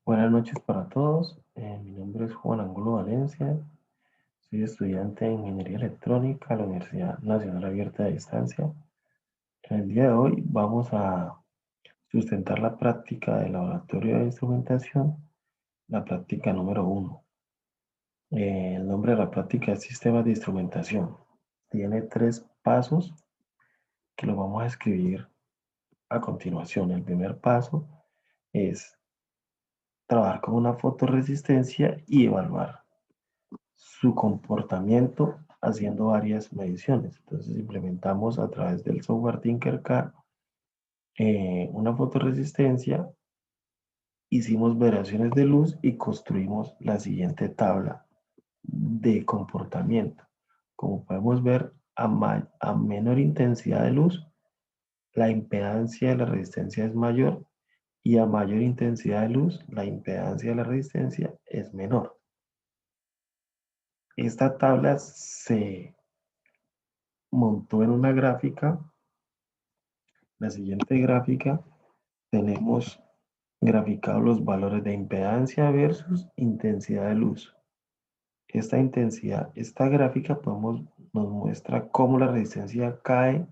Buenas noches para todos. Mi nombre es Juan Angulo Valencia. Soy estudiante de Ingeniería Electrónica de la Universidad Nacional Abierta de Distancia. En el día de hoy vamos a sustentar la práctica del laboratorio de instrumentación, la práctica número 1. El nombre de la práctica es Sistemas de Instrumentación. Tiene 3 pasos que los vamos a escribir a continuación. El primer paso es trabajar con una fotoresistencia y evaluar su comportamiento haciendo varias mediciones. Entonces implementamos a través del software Tinkercad una fotoresistencia, hicimos variaciones de luz y construimos la siguiente tabla de comportamiento. Como podemos ver, a menor intensidad de luz, la impedancia de la resistencia es mayor y a mayor intensidad de luz, la impedancia de la resistencia es menor. Esta tabla se montó en una gráfica. La siguiente gráfica tenemos graficados los valores de impedancia versus intensidad de luz. Esta gráfica nos muestra cómo la resistencia cae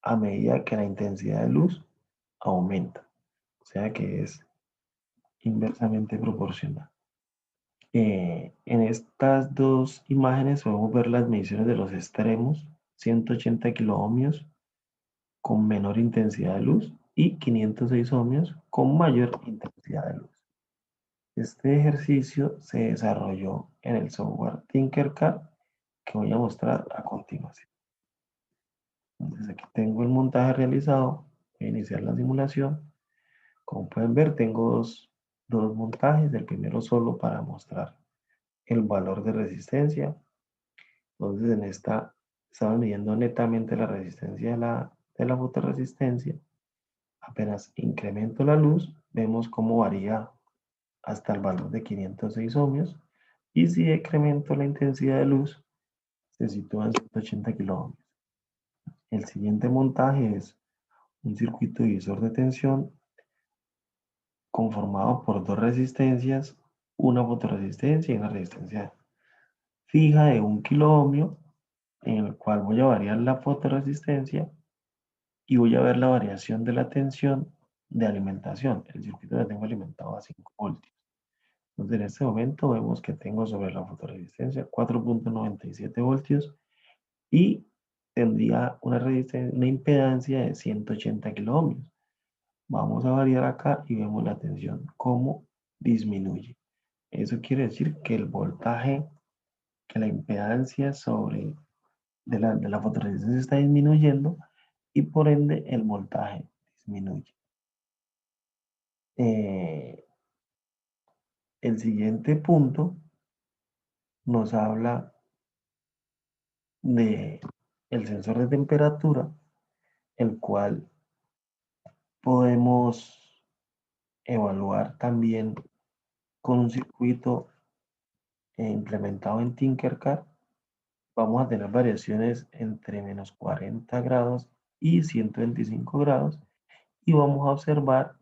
a medida que la intensidad de luz aumenta. O sea que es inversamente proporcional. En estas dos imágenes podemos ver las mediciones de los extremos, 180 kiloohmios con menor intensidad de luz y 506 ohmios con mayor intensidad de luz. Este ejercicio se desarrolló en el software Tinkercad que voy a mostrar a continuación. Entonces aquí tengo el montaje realizado, voy a iniciar la simulación. Como pueden ver, tengo dos montajes, el primero solo para mostrar el valor de resistencia. Entonces en esta estamos midiendo netamente la resistencia de la fotoresistencia. Apenas incremento la luz, vemos cómo varía hasta el valor de 506 ohmios. Y si incremento la intensidad de luz, se sitúa en 180 kiloohmios. El siguiente montaje es un circuito divisor de tensión conformado por dos resistencias, una fotoresistencia y una resistencia fija de 1 kiloohmio, en el cual voy a variar la fotoresistencia y voy a ver la variación de la tensión de alimentación. El circuito lo tengo alimentado a 5 voltios. Entonces en este momento vemos que tengo sobre la fotoresistencia 4.97 voltios y tendría una impedancia de 180 kiloohmios. Vamos a variar acá y vemos la tensión, cómo disminuye. Eso quiere decir que el voltaje, que la impedancia de la fotoresistencia está disminuyendo y por ende el voltaje disminuye. El siguiente punto nos habla de el sensor de temperatura, el cual podemos evaluar también con un circuito implementado en Tinkercad. Vamos a tener variaciones entre menos 40 grados y 125 grados y vamos a observar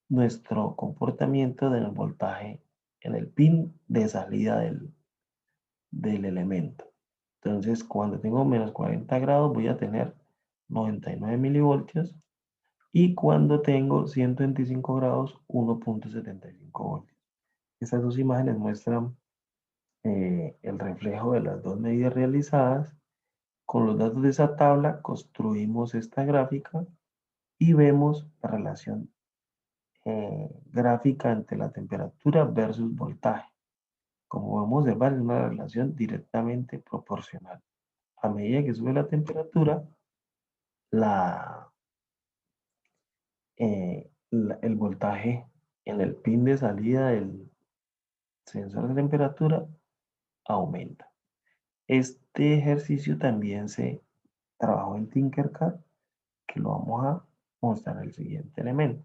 nuestro comportamiento del voltaje en el pin de salida del elemento. Entonces, cuando tengo menos 40 grados voy a tener 99 milivoltios y cuando tengo 125 grados 1.75 voltios. Estas dos imágenes muestran el reflejo de las dos medidas realizadas. Con los datos de esa tabla construimos esta gráfica y vemos la relación gráfica entre la temperatura versus voltaje. Como vamos a observar, es una relación directamente proporcional. A medida que sube la temperatura, la, el voltaje en el pin de salida del sensor de temperatura aumenta. Este ejercicio también se trabajó en Tinkercad, que lo vamos a mostrar en el siguiente elemento,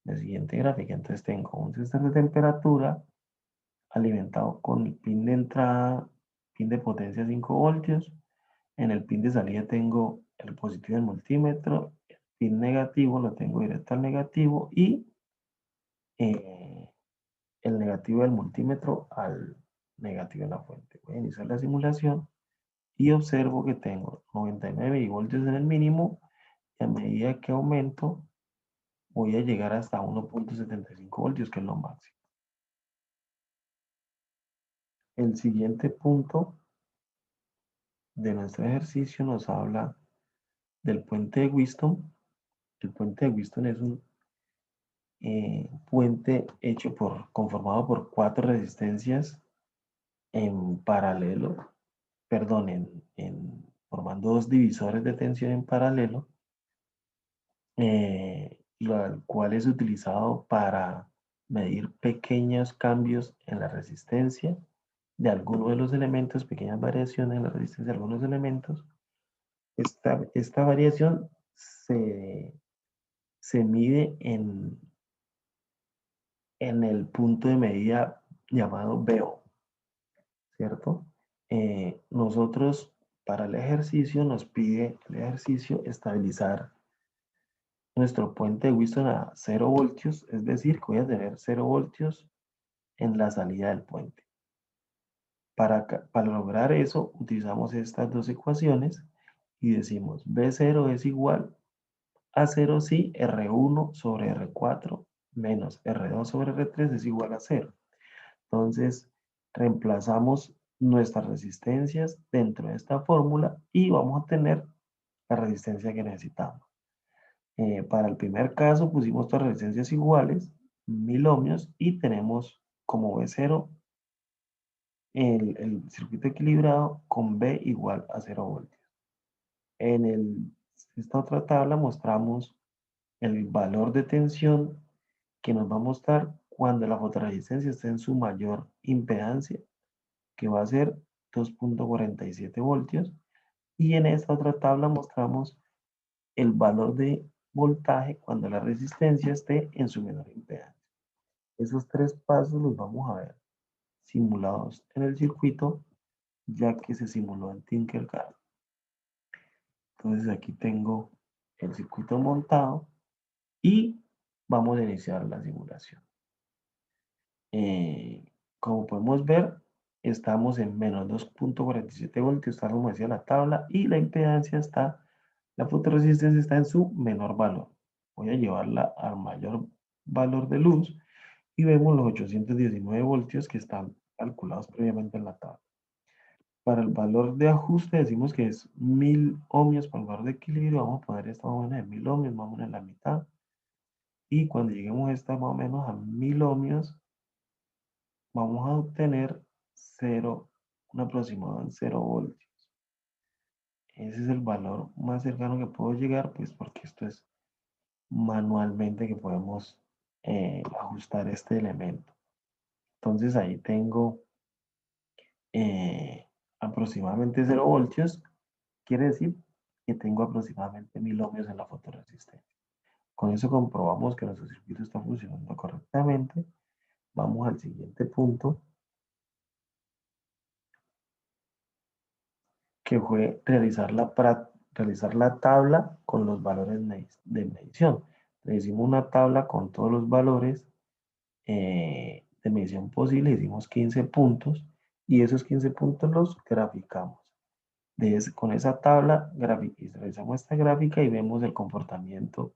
la siguiente gráfica. Entonces tengo un sensor de temperatura alimentado con el pin de entrada, pin de potencia 5 voltios. En el pin de salida tengo el positivo del multímetro, el pin negativo lo tengo directo al negativo y el negativo del multímetro al negativo en la fuente. Voy a iniciar la simulación y observo que tengo 99 milivoltios en el mínimo y a medida que aumento voy a llegar hasta 1.75 voltios, que es lo máximo. El siguiente punto de nuestro ejercicio nos habla del puente de Wheatstone. El puente de Wheatstone es un puente conformado por 4 resistencias en paralelo, perdón, formando 2 divisores de tensión en paralelo, el cual es utilizado para medir pequeños cambios en la resistencia de alguno de los elementos, pequeñas variaciones en la resistencia de algunos elementos. Esta variación se mide en el punto de medida llamado BO, ¿cierto? Nosotros, para el ejercicio, nos pide el ejercicio estabilizar nuestro puente de Wheatstone a 0 voltios, es decir, que voy a tener 0 voltios en la salida del puente. Para lograr eso, utilizamos estas dos ecuaciones y decimos B0 es igual a 0 si R1 sobre R4 menos R2 sobre R3 es igual a 0. Entonces, reemplazamos nuestras resistencias dentro de esta fórmula y vamos a tener la resistencia que necesitamos. Para el primer caso pusimos todas las resistencias iguales, 1000 ohmios, y tenemos como B0 el circuito equilibrado con B igual a 0 voltios. Esta otra tabla mostramos el valor de tensión que nos va a mostrar cuando la fotoresistencia esté en su mayor impedancia, que va a ser 2.47 voltios. Y en esta otra tabla mostramos el valor de voltaje cuando la resistencia esté en su menor impedancia. Esos 3 pasos los vamos a ver simulados en el circuito, ya que se simuló en Tinkercad. Entonces aquí tengo el circuito montado y vamos a iniciar la simulación. Como podemos ver, estamos en menos 2.47 voltios, tal como decía la tabla, y la impedancia la fotoresistencia está en su menor valor. Voy a llevarla al mayor valor de luz y vemos los 819 voltios que están calculados previamente en la tabla. Para el valor de ajuste decimos que es 1000 ohmios para el valor de equilibrio. Vamos a poner esta más o menos en 1000 ohmios, más o menos en la mitad. Y cuando lleguemos a esta más o menos a 1000 ohmios, vamos a obtener 0, un aproximado en 0 voltios. Ese es el valor más cercano que puedo llegar, pues porque esto es manualmente que podemos ajustar este elemento. Entonces ahí tengo aproximadamente 0 voltios, quiere decir que tengo aproximadamente 1000 ohmios en la fotoresistencia. Con eso comprobamos que nuestro circuito está funcionando correctamente. Vamos al siguiente punto, que fue realizar la tabla con los valores de medición. Le hicimos una tabla con todos los valores de medición posible, hicimos 15 puntos y esos 15 puntos los graficamos. Con esa tabla realizamos esta gráfica y vemos el comportamiento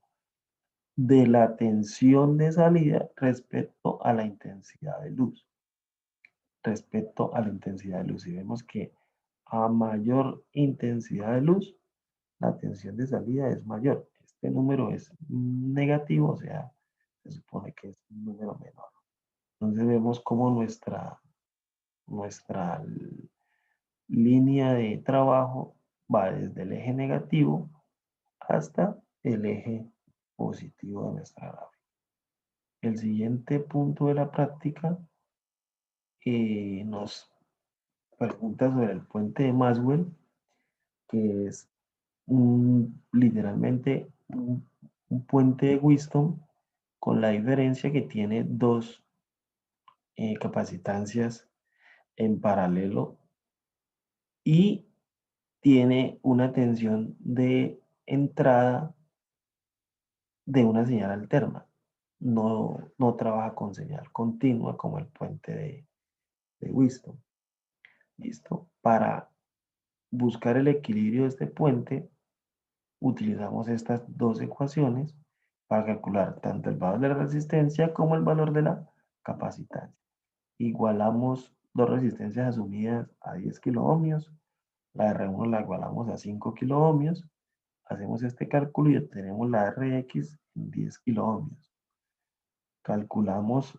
de la tensión de salida respecto a la intensidad de luz. Y vemos que a mayor intensidad de luz, la tensión de salida es mayor. Este número es negativo, o sea, se supone que es un número menor. Entonces vemos cómo nuestra línea de trabajo va desde el eje negativo hasta el eje positivo de nuestra gráfica. El siguiente punto de la práctica nos pregunta sobre el puente de Maxwell, que es literalmente un puente de Wheatstone con la diferencia que tiene 2 capacitancias en paralelo y tiene una tensión de entrada de una señal alterna. no trabaja con señal continua como el puente de Whiston. ¿Listo? Para buscar el equilibrio de este puente, utilizamos estas dos ecuaciones para calcular tanto el valor de la resistencia como el valor de la capacitancia. Igualamos dos resistencias asumidas a 10 kiloohmios, la R1 la igualamos a 5 kiloohmios, hacemos este cálculo y obtenemos la Rx en 10 kiloohmios. Calculamos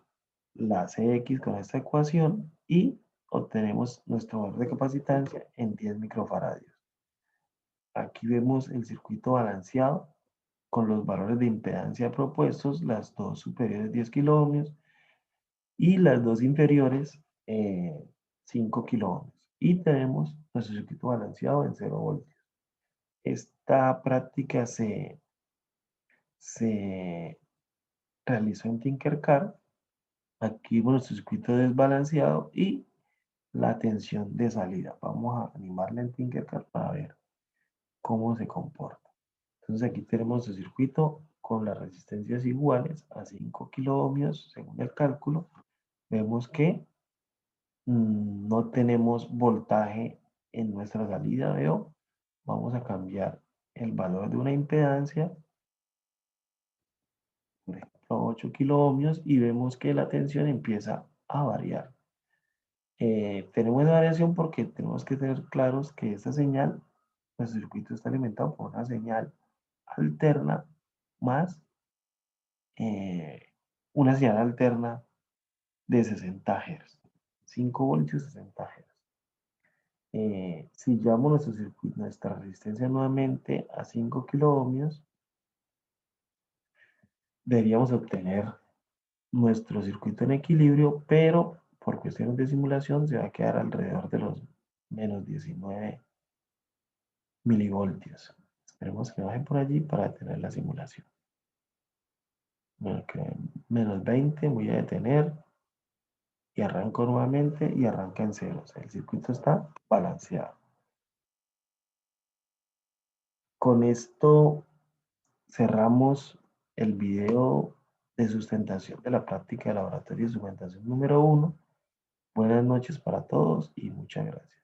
la Cx con esta ecuación y obtenemos nuestro valor de capacitancia en 10 microfaradios. Aquí vemos el circuito balanceado con los valores de impedancia propuestos, las dos superiores 10 kiloohmios y las dos inferiores 5 kiloohmios. Y tenemos nuestro circuito balanceado en 0 voltios. Esta práctica se realizó en Tinkercad. Aquí vemos nuestro circuito desbalanceado y la tensión de salida. Vamos a animarla en Tinkercad para ver cómo se comporta. Entonces aquí tenemos el circuito con las resistencias iguales a 5 kiloohmios según el cálculo. Vemos que no tenemos voltaje en nuestra salida, veo. Vamos a cambiar el valor de una impedancia, por ejemplo 8 kiloohmios, y vemos que la tensión empieza a variar. Tenemos esa variación porque tenemos que tener claros que esta señal, nuestro circuito está alimentado por una señal alterna más una señal alterna de 60 Hz. 5 voltios, 60 Hz. Si llevamos nuestro circuito, nuestra resistencia nuevamente a 5 kiloohmios, deberíamos obtener nuestro circuito en equilibrio, pero por cuestiones de simulación se va a quedar alrededor de los menos 19 milivoltios. Esperemos que baje por allí para tener la simulación. Bueno, que menos 20, voy a detener y arranco nuevamente y arranca en cero. O sea, el circuito está balanceado. Con esto cerramos el video de sustentación de la práctica de laboratorio de instrumentación número 1. Buenas noches para todos y muchas gracias.